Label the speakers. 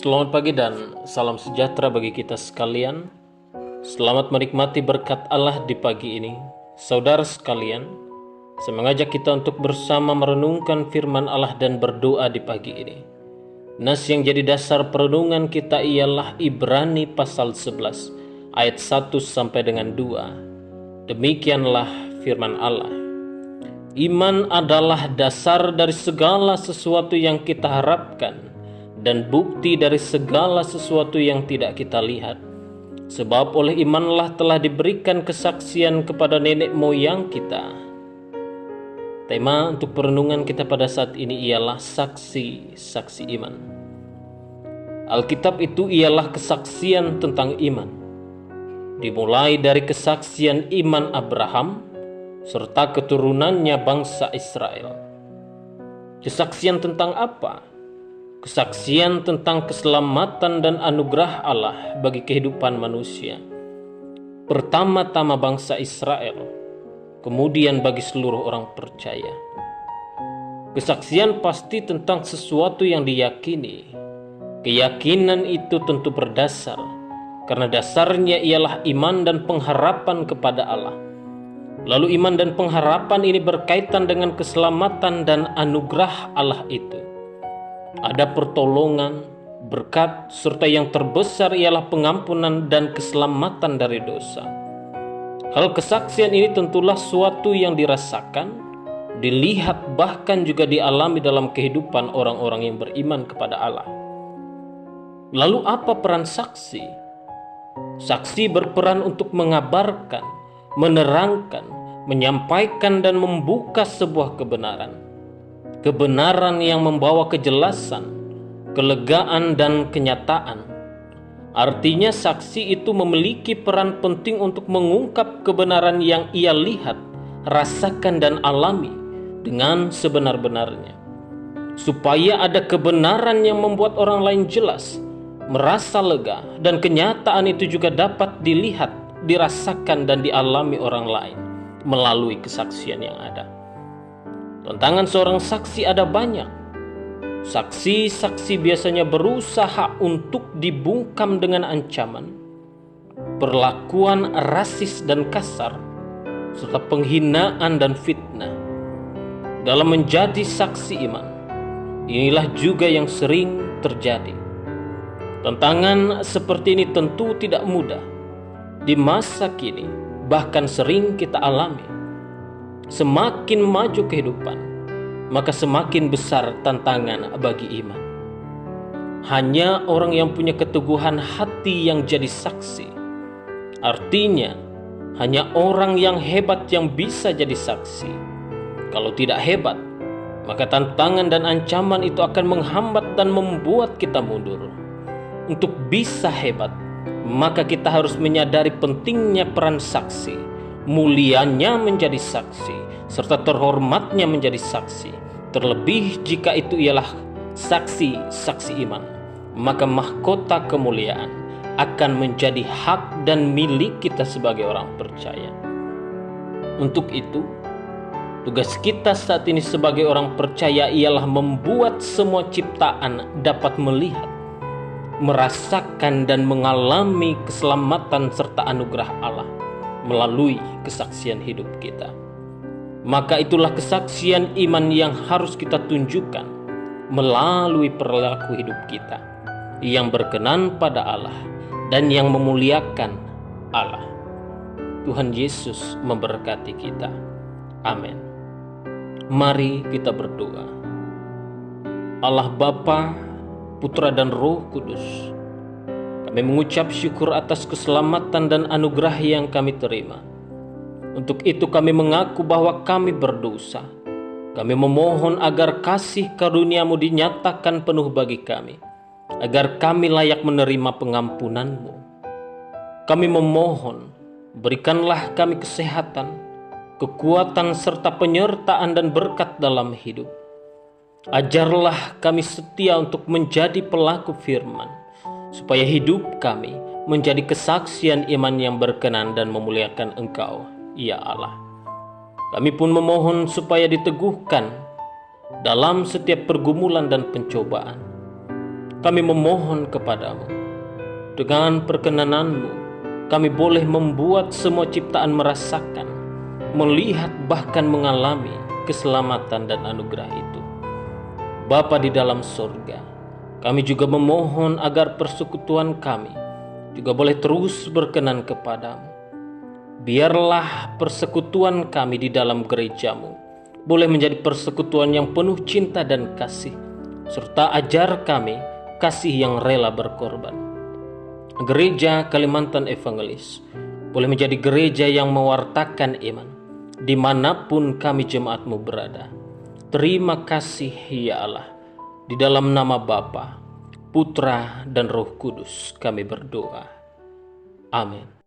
Speaker 1: Selamat pagi dan salam sejahtera bagi kita sekalian. Selamat menikmati berkat Allah di pagi ini. Saudara sekalian, saya mengajak kita untuk bersama merenungkan firman Allah dan berdoa di pagi ini. Nas yang jadi dasar perenungan kita ialah Ibrani pasal 11 ayat 1 sampai dengan 2. Demikianlah firman Allah. Iman adalah dasar dari segala sesuatu yang kita harapkan dan bukti dari segala sesuatu yang tidak kita lihat. Sebab oleh imanlah telah diberikan kesaksian kepada nenek moyang kita. Tema untuk perenungan kita pada saat ini ialah saksi iman. Alkitab itu ialah kesaksian tentang iman. Dimulai dari kesaksian iman Abraham serta keturunannya bangsa Israel. Kesaksian tentang apa? Kesaksian tentang keselamatan dan anugerah Allah bagi kehidupan manusia. Pertama-tama bangsa Israel, kemudian bagi seluruh orang percaya. Kesaksian pasti tentang sesuatu yang diyakini. Keyakinan itu tentu berdasar, karena dasarnya ialah iman dan pengharapan kepada Allah. Lalu iman dan pengharapan ini berkaitan dengan keselamatan dan anugerah Allah itu. Ada pertolongan, berkat, serta yang terbesar ialah pengampunan dan keselamatan dari dosa. Hal kesaksian ini tentulah suatu yang dirasakan, dilihat, bahkan juga dialami dalam kehidupan orang-orang yang beriman kepada Allah. Lalu apa peran saksi? Saksi berperan untuk mengabarkan, menerangkan, menyampaikan dan membuka sebuah kebenaran. Kebenaran yang membawa kejelasan, kelegaan dan kenyataan. Artinya saksi itu memiliki peran penting untuk mengungkap kebenaran yang ia lihat, rasakan dan alami dengan sebenar-benarnya. Supaya ada kebenaran yang membuat orang lain jelas, merasa lega, dan kenyataan itu juga dapat dilihat, dirasakan dan dialami orang lain melalui kesaksian yang ada. Tantangan seorang saksi ada banyak. Saksi-saksi biasanya berusaha untuk dibungkam dengan ancaman, perlakuan rasis dan kasar, serta penghinaan dan fitnah. Dalam menjadi saksi iman, inilah juga yang sering terjadi. Tantangan seperti ini tentu tidak mudah di masa kini, bahkan sering kita alami. Semakin maju kehidupan, maka semakin besar tantangan bagi iman. Hanya orang yang punya keteguhan hati yang jadi saksi. Artinya, hanya orang yang hebat yang bisa jadi saksi. Kalau tidak hebat, maka tantangan dan ancaman itu akan menghambat dan membuat kita mundur. Untuk bisa hebat, maka kita harus menyadari pentingnya peran saksi, mulianya menjadi saksi, serta terhormatnya menjadi saksi. Terlebih jika itu ialah saksi iman, maka mahkota kemuliaan akan menjadi hak dan milik kita sebagai orang percaya. Untuk itu, tugas kita saat ini sebagai orang percaya ialah membuat semua ciptaan dapat melihat, merasakan dan mengalami keselamatan serta anugerah Allah melalui kesaksian hidup kita. Maka itulah kesaksian iman yang harus kita tunjukkan melalui perilaku hidup kita yang berkenan pada Allah dan yang memuliakan Allah. Tuhan Yesus memberkati kita. Amin. Mari kita berdoa. Allah Bapa, Putra dan Roh Kudus, kami mengucap syukur atas keselamatan dan anugerah yang kami terima. Untuk itu kami mengaku bahwa kami berdosa. Kami memohon agar kasih karunia-Mu dinyatakan penuh bagi kami, agar kami layak menerima pengampunan-Mu. Kami memohon, berikanlah kami kesehatan, kekuatan serta penyertaan dan berkat dalam hidup. Ajarlah kami setia untuk menjadi pelaku firman, supaya hidup kami menjadi kesaksian iman yang berkenan dan memuliakan Engkau, ya Allah. Kami pun memohon supaya diteguhkan dalam setiap pergumulan dan pencobaan. kami memohon kepadamu. Dengan perkenanan-Mu, kami boleh membuat semua ciptaan merasakan, melihat, bahkan mengalami keselamatan dan anugerah itu. Bapa di dalam surga, kami juga memohon agar persekutuan kami juga boleh terus berkenan kepadamu. Biarlah persekutuan kami di dalam gereja-Mu boleh menjadi persekutuan yang penuh cinta dan kasih, serta ajar kami kasih yang rela berkorban. Gereja Kalimantan Evangelis boleh menjadi gereja yang mewartakan iman dimanapun kami jemaat-Mu berada. Terima kasih ya Allah. Di dalam nama Bapa, Putra, dan Roh Kudus kami berdoa. Amin.